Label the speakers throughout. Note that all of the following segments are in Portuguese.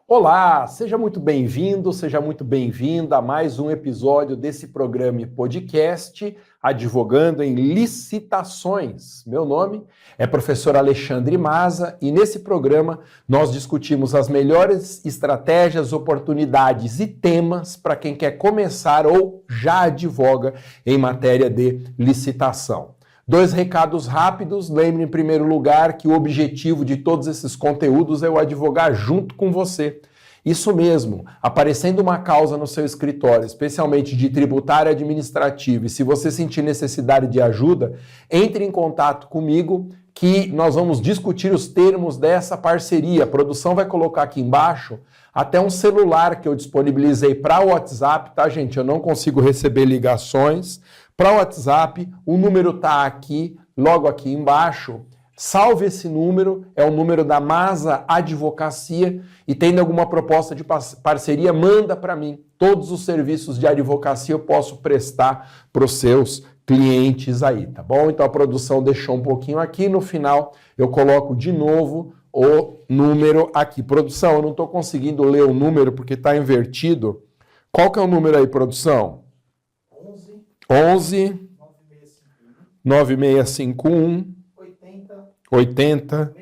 Speaker 1: Olá, seja muito bem-vindo, seja muito bem-vinda a mais um episódio desse programa e podcast Advogando em Licitações. Meu nome é professor Alexandre Maza e nesse programa nós discutimos as melhores estratégias, oportunidades e temas para quem quer começar ou já advoga em matéria de licitação. Dois recados rápidos. Lembre, em primeiro lugar, que o objetivo de todos esses conteúdos é eu advogar junto com você. Isso mesmo, aparecendo uma causa no seu escritório, especialmente de tributário administrativo, e se você sentir necessidade de ajuda, entre em contato comigo que nós vamos discutir os termos dessa parceria. A produção vai colocar aqui embaixo até um celular que eu disponibilizei para o WhatsApp, tá, gente? Eu não consigo receber ligações. Para o WhatsApp, o número está aqui, logo aqui embaixo. Salve esse número, é o número da Maza Advocacia e tendo alguma proposta de parceria, manda para mim. Todos os serviços de advocacia eu posso prestar para os seus clientes aí, tá bom? Então a produção deixou um pouquinho aqui, no final eu coloco de novo o número aqui. Produção, eu não estou conseguindo ler o número porque está invertido. Qual que é o número aí, produção? 11 9651 80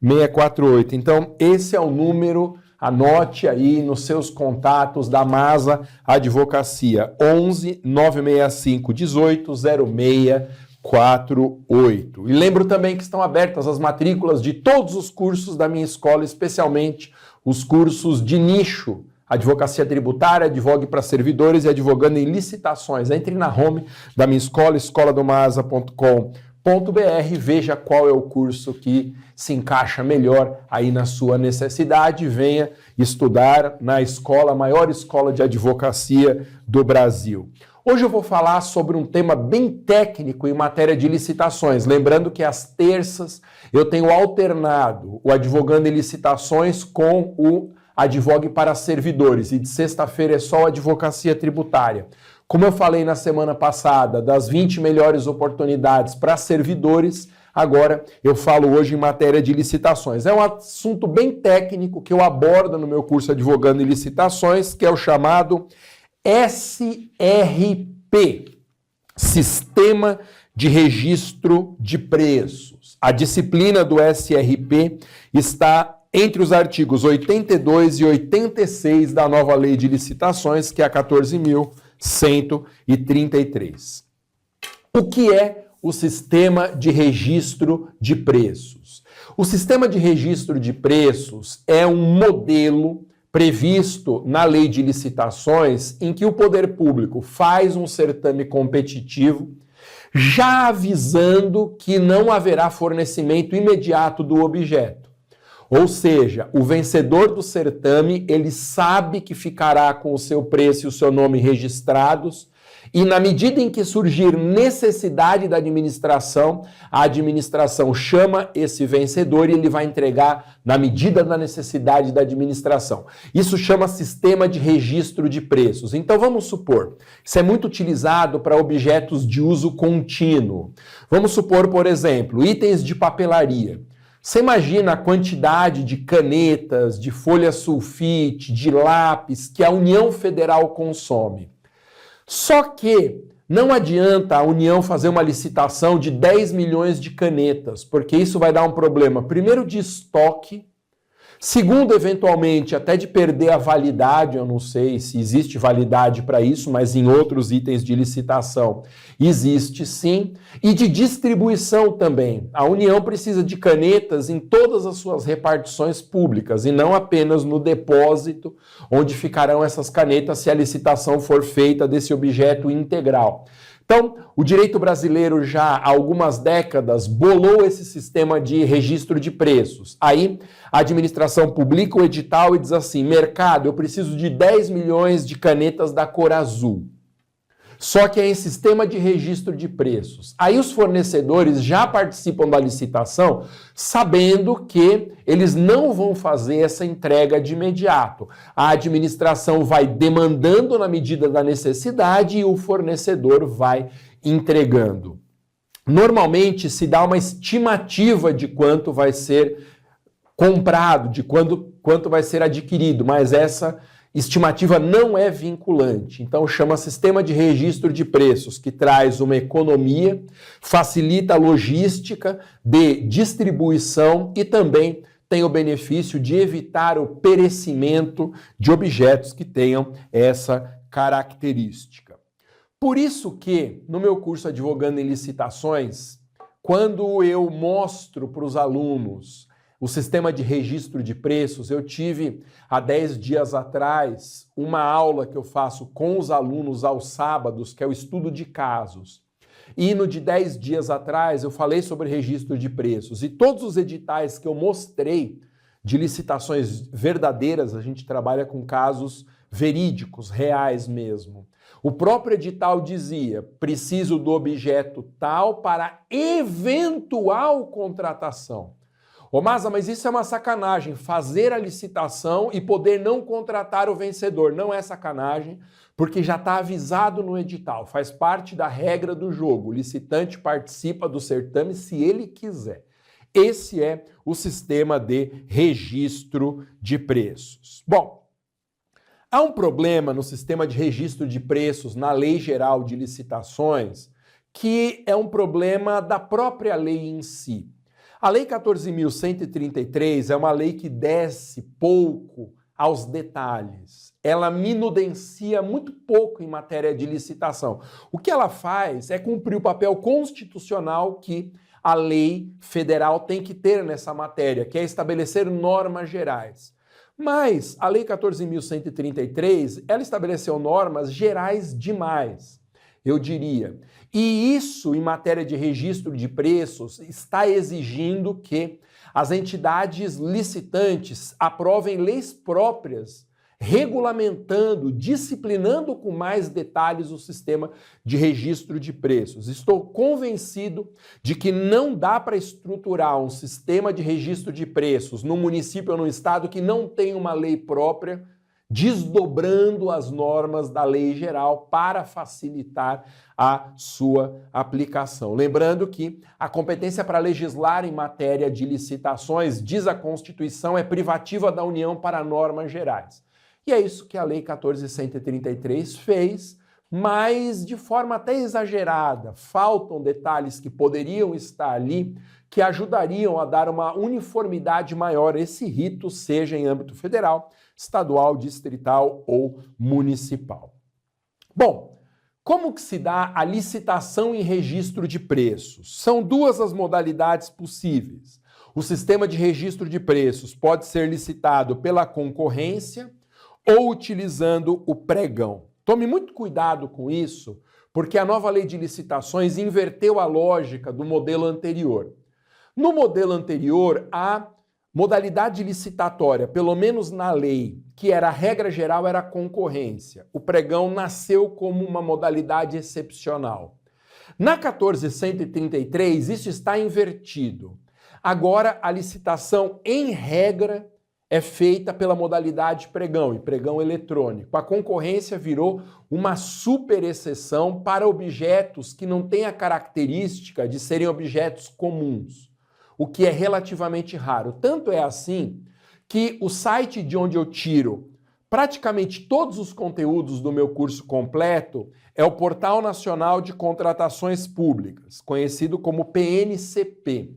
Speaker 1: 648. Então, esse é o número, anote aí nos seus contatos da Maza Advocacia, 11 965 18 0648. E lembro também que estão abertas as matrículas de todos os cursos da minha escola, especialmente os cursos de nicho, Advocacia Tributária, Advogue para Servidores e Advogando em Licitações. Entre na home da minha escola, escoladomasa.com.br, veja qual é o curso que se encaixa melhor aí na sua necessidade. Venha estudar na escola, a maior escola de advocacia do Brasil. Hoje eu vou falar sobre um tema bem técnico em matéria de licitações. Lembrando que às terças eu tenho alternado o Advogando em Licitações com o Advogue para Servidores, e de sexta-feira é só Advocacia Tributária. Como eu falei na semana passada, das 20 melhores oportunidades para servidores, agora eu falo hoje em matéria de licitações. É um assunto bem técnico que eu abordo no meu curso Advogando em Licitações, que é o chamado SRP, Sistema de Registro de Preços. A disciplina do SRP está entre os artigos 82 e 86 da nova Lei de Licitações, que é a 14.133. O que é o Sistema de Registro de Preços? O Sistema de Registro de Preços é um modelo previsto na Lei de Licitações em que o poder público faz um certame competitivo, já avisando que não haverá fornecimento imediato do objeto. Ou seja, o vencedor do certame, ele sabe que ficará com o seu preço e o seu nome registrados, e na medida em que surgir necessidade da administração, a administração chama esse vencedor e ele vai entregar na medida da necessidade da administração. Isso chama Sistema de Registro de Preços. Então vamos supor, isso é muito utilizado para objetos de uso contínuo. Vamos supor, por exemplo, itens de papelaria. Você imagina a quantidade de canetas, de folha sulfite, de lápis que a União Federal consome. Só que não adianta a União fazer uma licitação de 10 milhões de canetas, porque isso vai dar um problema, primeiro, de estoque, segundo, eventualmente, até de perder a validade. Eu não sei se existe validade para isso, mas em outros itens de licitação existe sim, e de distribuição também. A União precisa de canetas em todas as suas repartições públicas e não apenas no depósito onde ficarão essas canetas se a licitação for feita desse objeto integral. Então, o direito brasileiro já há algumas décadas bolou esse sistema de registro de preços. Aí a administração publica o edital e diz assim: mercado, eu preciso de 10 milhões de canetas da cor azul. Só que é em sistema de registro de preços. Aí os fornecedores já participam da licitação sabendo que eles não vão fazer essa entrega de imediato. A administração vai demandando na medida da necessidade e o fornecedor vai entregando. Normalmente se dá uma estimativa de quanto vai ser comprado, de quanto vai ser adquirido, mas essa estimativa não é vinculante. Então chama Sistema de Registro de Preços, que traz uma economia, facilita a logística de distribuição e também tem o benefício de evitar o perecimento de objetos que tenham essa característica. Por isso que, no meu curso Advogando em Licitações, quando eu mostro para os alunos o sistema de registro de preços, eu tive há 10 dias atrás uma aula que eu faço com os alunos aos sábados, que é o estudo de casos. E no de 10 dias atrás eu falei sobre registro de preços e todos os editais que eu mostrei de licitações verdadeiras, a gente trabalha com casos verídicos, reais mesmo. O próprio edital dizia, preciso do objeto tal para eventual contratação. Ô Maza, mas isso é uma sacanagem, fazer a licitação e poder não contratar o vencedor. Não é sacanagem, porque já está avisado no edital, faz parte da regra do jogo. O licitante participa do certame se ele quiser. Esse é o sistema de registro de preços. Bom, há um problema no sistema de registro de preços na Lei Geral de Licitações, que é um problema da própria lei em si. A Lei 14.133 é uma lei que desce pouco aos detalhes. Ela minudencia muito pouco em matéria de licitação. O que ela faz é cumprir o papel constitucional que a lei federal tem que ter nessa matéria, que é estabelecer normas gerais. Mas a Lei 14.133, ela estabeleceu normas gerais demais, eu diria. E isso, em matéria de registro de preços, está exigindo que as entidades licitantes aprovem leis próprias, regulamentando, disciplinando com mais detalhes o sistema de registro de preços. Estou convencido de que não dá para estruturar um sistema de registro de preços num município ou num estado que não tem uma lei própria, desdobrando as normas da lei geral para facilitar a sua aplicação. Lembrando que a competência para legislar em matéria de licitações, diz a Constituição, é privativa da União para normas gerais. E é isso que a Lei 14.133 fez, mas de forma até exagerada. Faltam detalhes que poderiam estar ali, que ajudariam a dar uma uniformidade maior, esse rito, seja em âmbito federal, estadual, distrital ou municipal. Bom, como que se dá a licitação e registro de preços? São duas as modalidades possíveis. O sistema de registro de preços pode ser licitado pela concorrência ou utilizando o pregão. Tome muito cuidado com isso, porque a nova lei de licitações inverteu a lógica do modelo anterior. No modelo anterior, a modalidade licitatória, pelo menos na lei, que era a regra geral, era a concorrência. O pregão nasceu como uma modalidade excepcional. Na 14.133, isso está invertido. Agora, a licitação, em regra, é feita pela modalidade pregão e pregão eletrônico. A concorrência virou uma super exceção para objetos que não têm a característica de serem objetos comuns, o que é relativamente raro. Tanto é assim que o site de onde eu tiro praticamente todos os conteúdos do meu curso completo é o Portal Nacional de Contratações Públicas, conhecido como PNCP.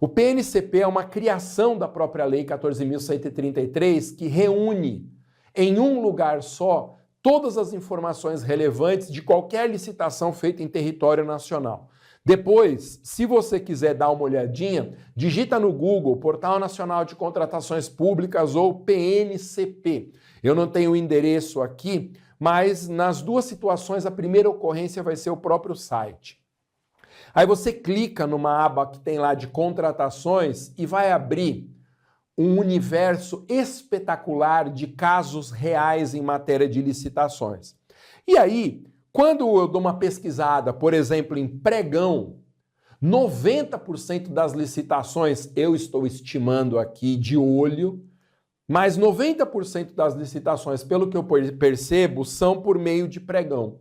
Speaker 1: O PNCP é uma criação da própria Lei 14.133 que reúne em um lugar só todas as informações relevantes de qualquer licitação feita em território nacional. Depois, se você quiser dar uma olhadinha, digita no Google Portal Nacional de Contratações Públicas ou PNCP. Eu não tenho o endereço aqui, mas nas duas situações a primeira ocorrência vai ser o próprio site. Aí você clica numa aba que tem lá de contratações e vai abrir um universo espetacular de casos reais em matéria de licitações. E aí, quando eu dou uma pesquisada, por exemplo, em pregão, 90% das licitações, eu estou estimando aqui de olho, mas 90% das licitações, pelo que eu percebo, são por meio de pregão.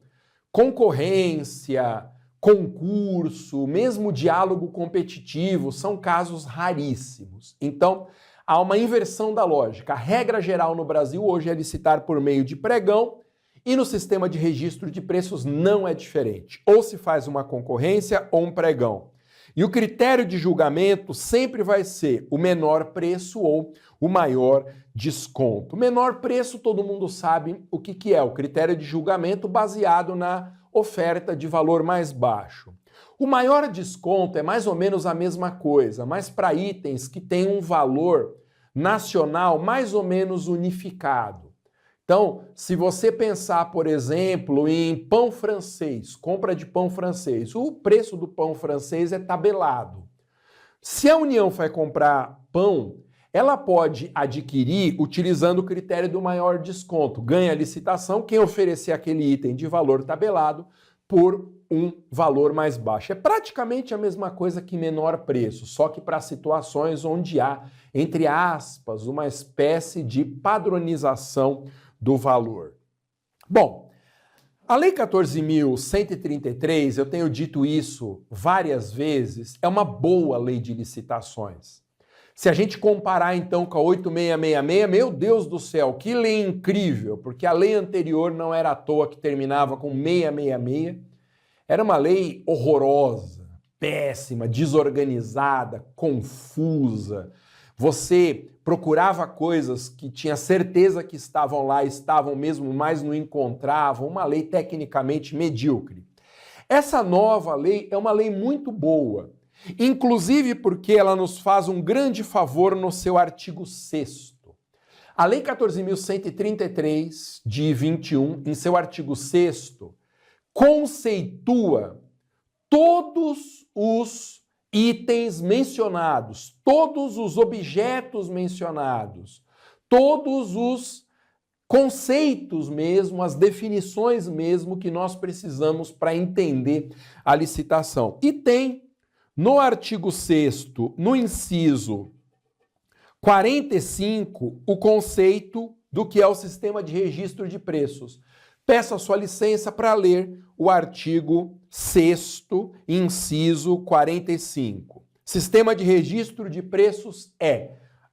Speaker 1: Concorrência, concurso, mesmo diálogo competitivo, são casos raríssimos. Então, há uma inversão da lógica. A regra geral no Brasil hoje é licitar por meio de pregão e no sistema de registro de preços não é diferente. Ou se faz uma concorrência ou um pregão. E o critério de julgamento sempre vai ser o menor preço ou o maior desconto. O menor preço, todo mundo sabe o que é, o critério de julgamento baseado na oferta de valor mais baixo. O maior desconto é mais ou menos a mesma coisa, mas para itens que têm um valor nacional mais ou menos unificado. Então, se você pensar, por exemplo, em pão francês, compra de pão francês, o preço do pão francês é tabelado. Se a União vai comprar pão, ela pode adquirir utilizando o critério do maior desconto. Ganha a licitação quem oferecer aquele item de valor tabelado por um valor mais baixo. É praticamente a mesma coisa que menor preço, só que para situações onde há, entre aspas, uma espécie de padronização do valor. Bom, a Lei 14.133, eu tenho dito isso várias vezes, é uma boa lei de licitações. Se a gente comparar então com a 8666, meu Deus do céu, que lei incrível, porque a lei anterior não era à toa que terminava com 666, era uma lei horrorosa, péssima, desorganizada, confusa. Você procurava coisas que tinha certeza que estavam lá, estavam mesmo, mas não encontravam, uma lei tecnicamente medíocre. Essa nova lei é uma lei muito boa, inclusive porque ela nos faz um grande favor no seu artigo 6º. A Lei 14.133, de 21, em seu artigo 6º, conceitua todos os itens mencionados, todos os objetos mencionados, todos os conceitos mesmo, as definições mesmo que nós precisamos para entender a licitação. E tem no artigo 6º, no inciso 45, o conceito do que é o sistema de registro de preços. Peço a sua licença para ler o artigo 6º, inciso 45. Sistema de registro de preços é,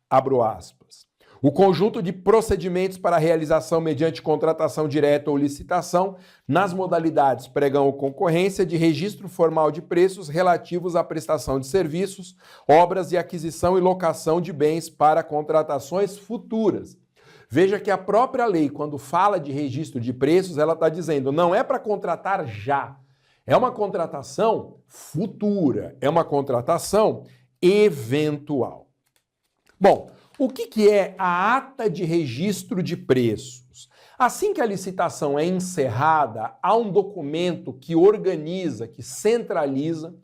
Speaker 1: abro aspas, o conjunto de procedimentos para a realização mediante contratação direta ou licitação nas modalidades pregão ou concorrência de registro formal de preços relativos à prestação de serviços, obras e aquisição e locação de bens para contratações futuras. Veja que a própria lei, quando fala de registro de preços, ela está dizendo, não é para contratar já, é uma contratação futura, é uma contratação eventual. Bom, o que é a ata de registro de preços? Assim que a licitação é encerrada, há um documento que organiza, que centraliza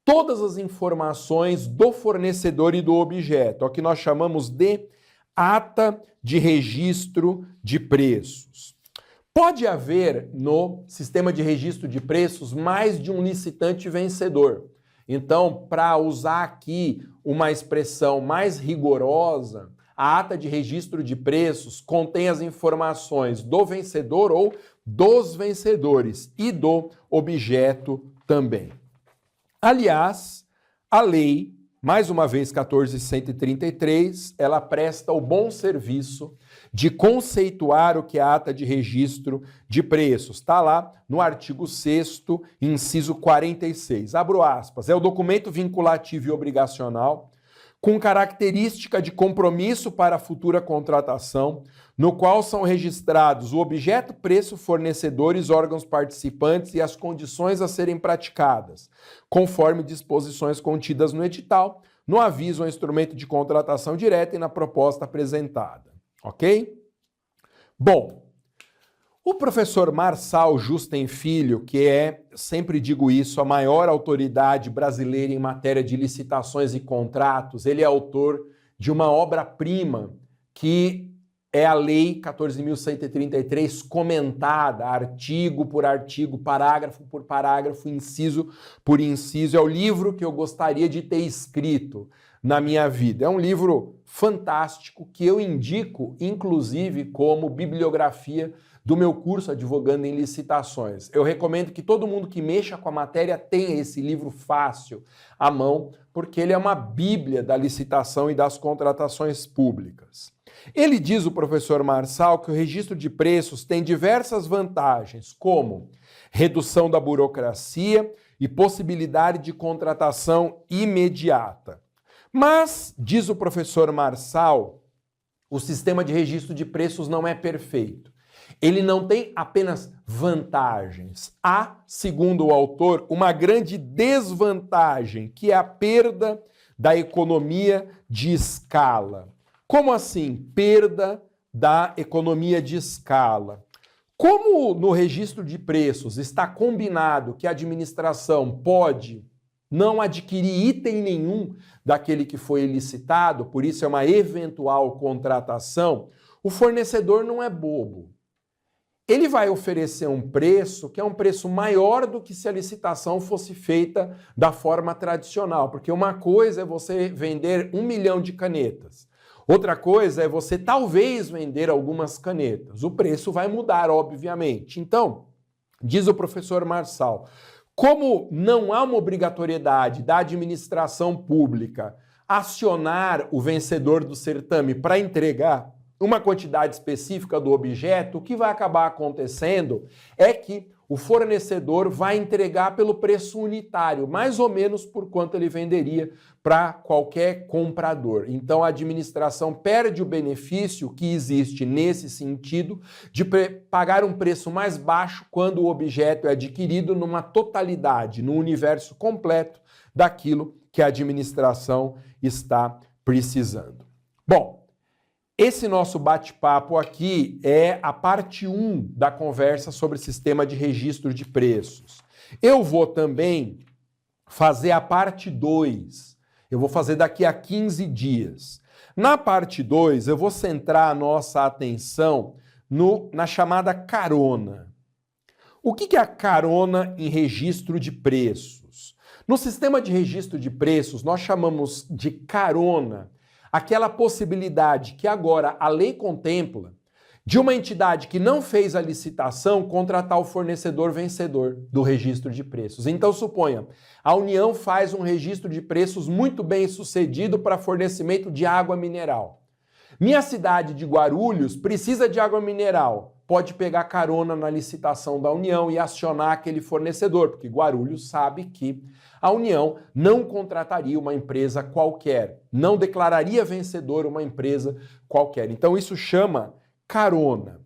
Speaker 1: todas as informações do fornecedor e do objeto, é o que nós chamamos de ata de registro de preços. Pode haver no sistema de registro de preços mais de um licitante vencedor. Então, para usar aqui uma expressão mais rigorosa, a ata de registro de preços contém as informações do vencedor ou dos vencedores e do objeto também. Aliás, a lei, mais uma vez 14.133, ela presta o bom serviço de conceituar o que é a ata de registro de preços. Está lá no artigo 6º, inciso 46. Abro aspas. É o documento vinculativo e obrigacional com característica de compromisso para a futura contratação, no qual são registrados o objeto, preço, fornecedores, órgãos participantes e as condições a serem praticadas, conforme disposições contidas no edital, no aviso ou instrumento de contratação direta e na proposta apresentada. Ok? Bom, o professor Marçal Justen Filho, que é, sempre digo isso, a maior autoridade brasileira em matéria de licitações e contratos, ele é autor de uma obra-prima que é a Lei 14.133 comentada, artigo por artigo, parágrafo por parágrafo, inciso por inciso. É o livro que eu gostaria de ter escrito na minha vida. É um livro fantástico que eu indico, inclusive, como bibliografia do meu curso Advogando em Licitações. Eu recomendo que todo mundo que mexa com a matéria tenha esse livro fácil à mão, porque ele é uma bíblia da licitação e das contratações públicas. Ele diz, o professor Marçal, que o registro de preços tem diversas vantagens, como redução da burocracia e possibilidade de contratação imediata. Mas, diz o professor Marçal, o sistema de registro de preços não é perfeito. Ele não tem apenas vantagens. Há, segundo o autor, uma grande desvantagem, que é a perda da economia de escala. Como assim, perda da economia de escala? Como no registro de preços está combinado que a administração pode não adquirir item nenhum daquele que foi licitado, por isso é uma eventual contratação, o fornecedor não é bobo. Ele vai oferecer um preço que é um preço maior do que se a licitação fosse feita da forma tradicional, porque uma coisa é você vender 1 milhão de canetas, outra coisa é você talvez vender algumas canetas. O preço vai mudar, obviamente. Então, diz o professor Marçal, como não há uma obrigatoriedade da administração pública acionar o vencedor do certame para entregar uma quantidade específica do objeto, o que vai acabar acontecendo é que o fornecedor vai entregar pelo preço unitário, mais ou menos por quanto ele venderia para qualquer comprador. Então a administração perde o benefício que existe nesse sentido de pagar um preço mais baixo quando o objeto é adquirido numa totalidade, no universo completo daquilo que a administração está precisando. Bom, esse nosso bate-papo aqui é a parte 1 da conversa sobre sistema de registro de preços. Eu vou também fazer a parte 2. Eu vou fazer daqui a 15 dias. Na parte 2, eu vou centrar a nossa atenção na chamada carona. O que é a carona em registro de preços? No sistema de registro de preços, nós chamamos de carona aquela possibilidade que agora a lei contempla de uma entidade que não fez a licitação contratar o fornecedor vencedor do registro de preços. Então, suponha, a União faz um registro de preços muito bem sucedido para fornecimento de água mineral. Minha cidade de Guarulhos precisa de água mineral. Pode pegar carona na licitação da União e acionar aquele fornecedor, porque Guarulhos sabe que a União não contrataria uma empresa qualquer, não declararia vencedor uma empresa qualquer. Então isso chama carona.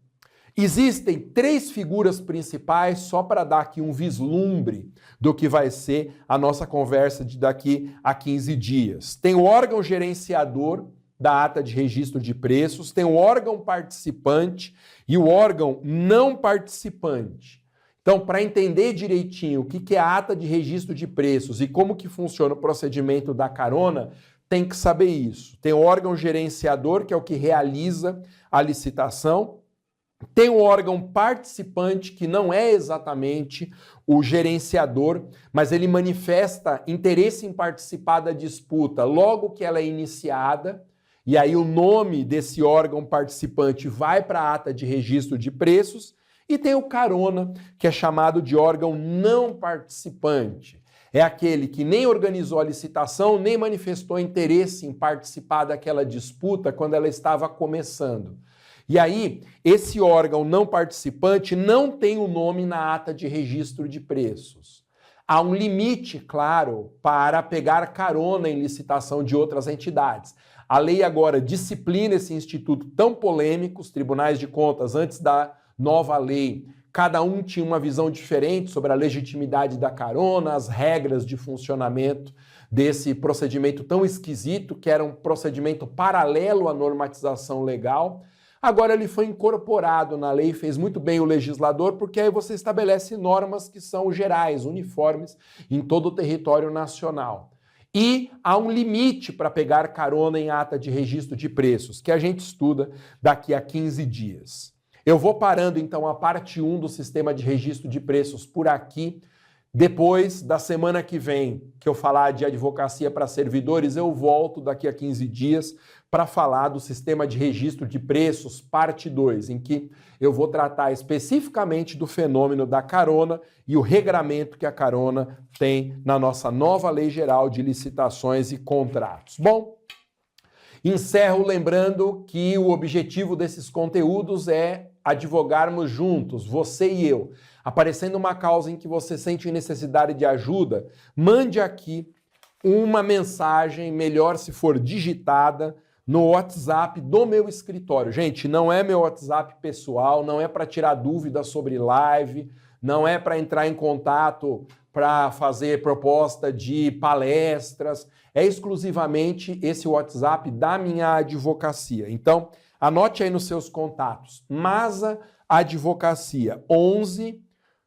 Speaker 1: Existem 3 figuras principais, só para dar aqui um vislumbre do que vai ser a nossa conversa de daqui a 15 dias. Tem o órgão gerenciador da ata de registro de preços, tem o órgão participante e o órgão não participante. Então, para entender direitinho o que é a ata de registro de preços e como que funciona o procedimento da carona, tem que saber isso. Tem o órgão gerenciador, que é o que realiza a licitação. Tem o órgão participante, que não é exatamente o gerenciador, mas ele manifesta interesse em participar da disputa logo que ela é iniciada. E aí o nome desse órgão participante vai para a ata de registro de preços. E tem o carona, que é chamado de órgão não participante. É aquele que nem organizou a licitação, nem manifestou interesse em participar daquela disputa quando ela estava começando. E aí, esse órgão não participante não tem o nome na ata de registro de preços. Há um limite, claro, para pegar carona em licitação de outras entidades. A lei agora disciplina esse instituto tão polêmico, os tribunais de contas, antes da nova lei, cada um tinha uma visão diferente sobre a legitimidade da carona, as regras de funcionamento desse procedimento tão esquisito, que era um procedimento paralelo à normatização legal. Agora ele foi incorporado na lei, fez muito bem o legislador, porque aí você estabelece normas que são gerais, uniformes, em todo o território nacional. E há um limite para pegar carona em ata de registro de preços, que a gente estuda daqui a 15 dias. Eu vou parando então a parte 1 do sistema de registro de preços por aqui. Depois da semana que vem, que eu falar de advocacia para servidores, eu volto daqui a 15 dias para falar do sistema de registro de preços, parte 2, em que eu vou tratar especificamente do fenômeno da carona e o regramento que a carona tem na nossa nova Lei Geral de Licitações e Contratos. Bom, encerro lembrando que o objetivo desses conteúdos é advogarmos juntos, você e eu. Aparecendo uma causa em que você sente necessidade de ajuda, mande aqui uma mensagem, melhor se for digitada, no WhatsApp do meu escritório. Gente, não é meu WhatsApp pessoal, não é para tirar dúvidas sobre live, não é para entrar em contato para fazer proposta de palestras, é exclusivamente esse WhatsApp da minha advocacia. Então, anote aí nos seus contatos. Masa Advocacia 11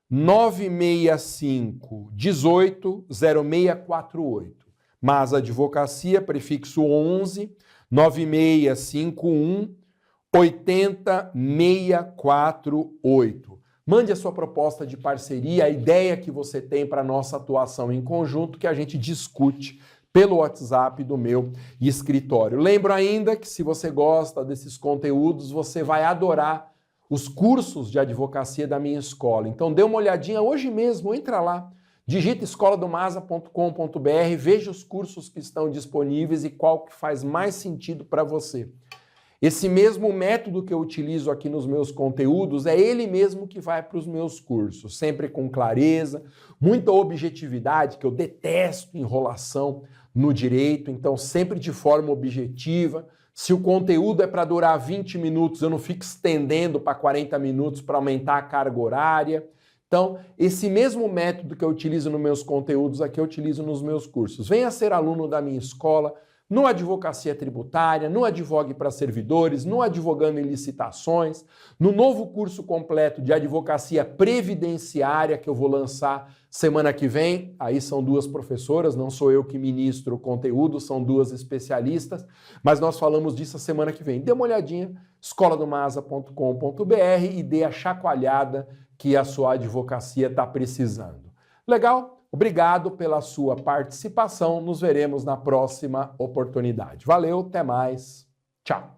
Speaker 1: 965 18 0648. Masa Advocacia, prefixo 11 9651 80648. Mande a sua proposta de parceria, a ideia que você tem para a nossa atuação em conjunto, que a gente discute pelo WhatsApp do meu escritório. Lembro ainda que se você gosta desses conteúdos, você vai adorar os cursos de advocacia da minha escola. Então dê uma olhadinha hoje mesmo, entra lá, digita escoladomasa.com.br, veja os cursos que estão disponíveis e qual que faz mais sentido para você. Esse mesmo método que eu utilizo aqui nos meus conteúdos é ele mesmo que vai para os meus cursos, sempre com clareza, muita objetividade, que eu detesto enrolação no direito, então sempre de forma objetiva. Se o conteúdo é para durar 20 minutos, eu não fico estendendo para 40 minutos para aumentar a carga horária. Então, esse mesmo método que eu utilizo nos meus conteúdos aqui, eu utilizo nos meus cursos. Venha ser aluno da minha escola, no Advocacia Tributária, no Advogue para Servidores, no Advogando em Licitações, no novo curso completo de Advocacia Previdenciária que eu vou lançar semana que vem. Aí são duas professoras, não sou eu que ministro o conteúdo, são duas especialistas, mas nós falamos disso a semana que vem. Dê uma olhadinha, escoladomasa.com.br e dê a chacoalhada que a sua advocacia está precisando. Legal? Obrigado pela sua participação. Nos veremos na próxima oportunidade. Valeu, até mais. Tchau.